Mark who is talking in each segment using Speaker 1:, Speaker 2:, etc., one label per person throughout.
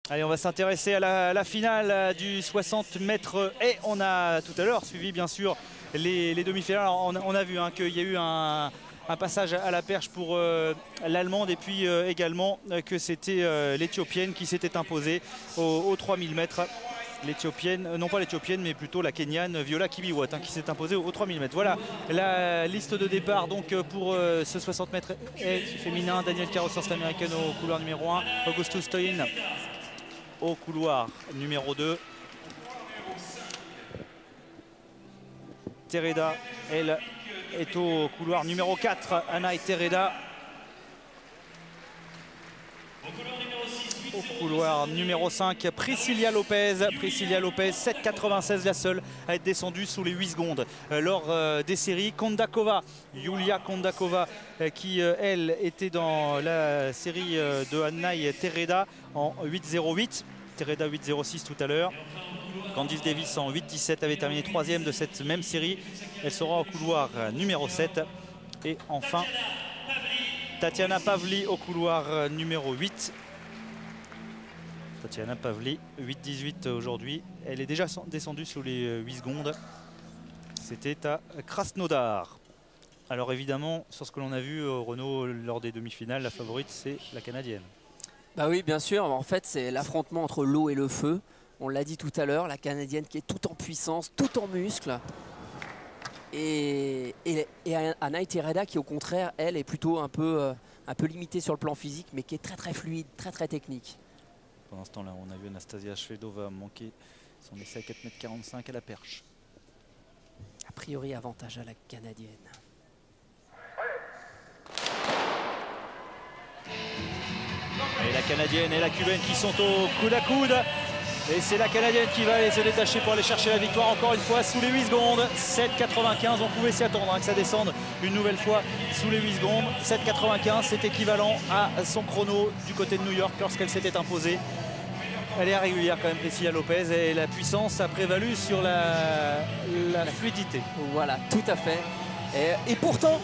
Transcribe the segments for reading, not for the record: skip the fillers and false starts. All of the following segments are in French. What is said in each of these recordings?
Speaker 1: Allez, on va s'intéresser à la finale du 60 mètres et on a tout à l'heure suivi bien sûr les demi-finales. On a vu qu'il y a eu un passage à la perche pour l'Allemande et puis également que c'était l'Éthiopienne qui s'était imposée aux 3000 mètres. L'Éthiopienne, non pas l'Éthiopienne mais plutôt la Kenyane Viola Kibiwot qui s'est imposée aux 3000 mètres. Voilà la liste de départ donc pour ce 60 mètres féminin. Danielle Carrossers, l'américaine au couloir numéro 1. Augustus Stoyin au couloir numéro 2. Tereda, elle, est au couloir numéro 4. Anaï Tereda. Au couloir numéro 5, Priscilla Lopez. Priscilla Lopez, 7,96, la seule à être descendue sous les 8 secondes lors des séries. Kondakova, Yulia Kondakova, qui elle était dans la série de Anaï Tereda en 8,08. Tereda 8,06 tout à l'heure. Candice Davis en 8,17 avait terminé 3e de cette même série. Elle sera au couloir numéro 7. Et enfin, Tatiana Pavli au couloir numéro 8. Tatiana Pavli, 8,18 aujourd'hui. Elle est déjà descendue sous les 8 secondes. C'était à Krasnodar. Alors évidemment, sur ce que l'on a vu, Renaud, lors des demi-finales, la favorite, c'est la Canadienne.
Speaker 2: Bah oui, bien sûr. En fait, c'est l'affrontement entre l'eau et le feu. On l'a dit tout à l'heure, la Canadienne qui est tout en puissance, tout en muscles. Et Anaï Tereda qui, au contraire, elle est plutôt un peu limitée sur le plan physique, mais qui est très très fluide, très très technique.
Speaker 1: Pendant ce temps-là, on a vu Anastasia Shvedova manquer son essai à 4,45 m à la perche.
Speaker 2: A priori, avantage à la Canadienne.
Speaker 1: Et la Canadienne et la Cubaine qui sont au coude à coude. Et c'est la Canadienne qui va aller se détacher pour aller chercher la victoire encore une fois sous les 8 secondes. 7,95, on pouvait s'y attendre que ça descende une nouvelle fois sous les 8 secondes. 7,95, c'est équivalent à son chrono du côté de New York lorsqu'elle s'était imposée. Elle est régulière quand même, Priscilla Lopez, et la puissance a prévalu sur la fluidité.
Speaker 2: Voilà, tout à fait. Et pourtant,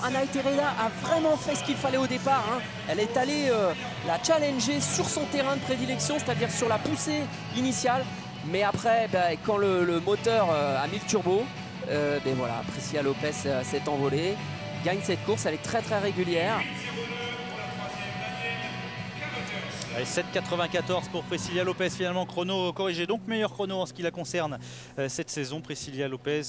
Speaker 2: Anaï Tereda a vraiment fait ce qu'il fallait au départ. Elle est allée la challenger sur son terrain de prédilection, c'est-à-dire sur la poussée initiale. Mais après, quand le moteur a mis le turbo, voilà, Priscilla Lopez s'est envolée, gagne cette course, elle est très très régulière.
Speaker 1: 7,94 pour Priscilla Lopez, finalement chrono corrigé, donc meilleur chrono en ce qui la concerne cette saison. Priscilla Lopez,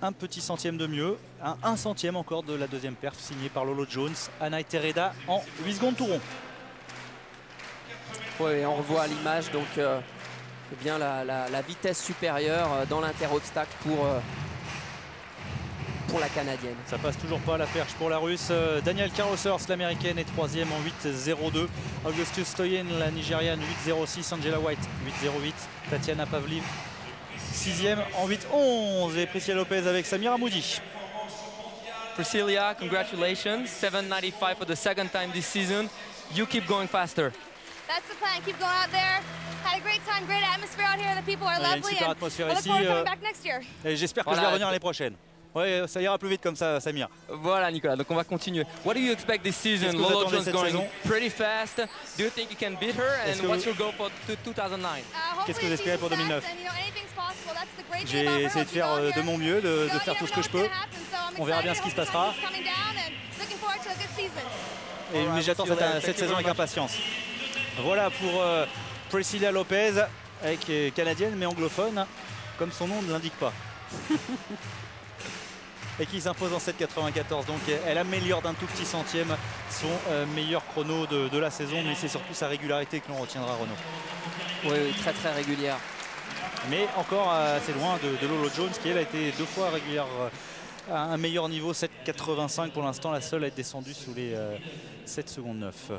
Speaker 1: un petit centième de mieux, un centième encore de la deuxième perf signée par Lolo Jones. Anaï Tereda en 8 secondes tout rond.
Speaker 2: Oui, on revoit à l'image donc bien la vitesse supérieure dans l'inter-obstacle pour la Canadienne.
Speaker 1: Ça passe toujours pas à la perche pour la Russe. Danielle Carrossers, l'américaine, est 3e en 8,02. Augustus Stoyin, la Nigériane, 8,06. Angela White, 8,08. Tatiana Pavli, 6e en 8,11. Et Priscilla Lopez avec Samira Moudi.
Speaker 3: Priscilla, congratulations. 7.95 for the second time this season. You keep going faster.
Speaker 4: That's the plan. Keep going out there. Had a great time, great atmosphere out here. The people are lovely.
Speaker 1: Il y a une super atmosphère
Speaker 4: I look
Speaker 1: ici.
Speaker 4: forward to coming back next year.
Speaker 1: Et j'espère que je vais revenir l'année prochaine. Oui, ça ira plus vite comme ça, Samir.
Speaker 3: Voilà, Nicolas, donc on va continuer. What do you expect this season? Lolo Jones going pretty fast. Do you think you can beat her? And what's your goal for 2009?
Speaker 1: Qu'est-ce que vous espérez pour 2009? J'ai essayé de faire de mon mieux, de faire tout ce que je peux. On verra bien ce qui se passera. Mais j'attends cette saison avec impatience. Voilà pour Priscilla Lopez, qui est canadienne mais anglophone, comme son nom ne l'indique pas. Et qui s'impose en 7,94. Donc elle améliore d'un tout petit centième son meilleur chrono de la saison, mais c'est surtout sa régularité que l'on retiendra, Renaud.
Speaker 2: Oui, très très régulière.
Speaker 1: Mais encore assez loin de Lolo Jones, qui elle a été 2 fois régulière à un meilleur niveau, 7,85 pour l'instant, la seule à être descendue sous les 7 secondes 9.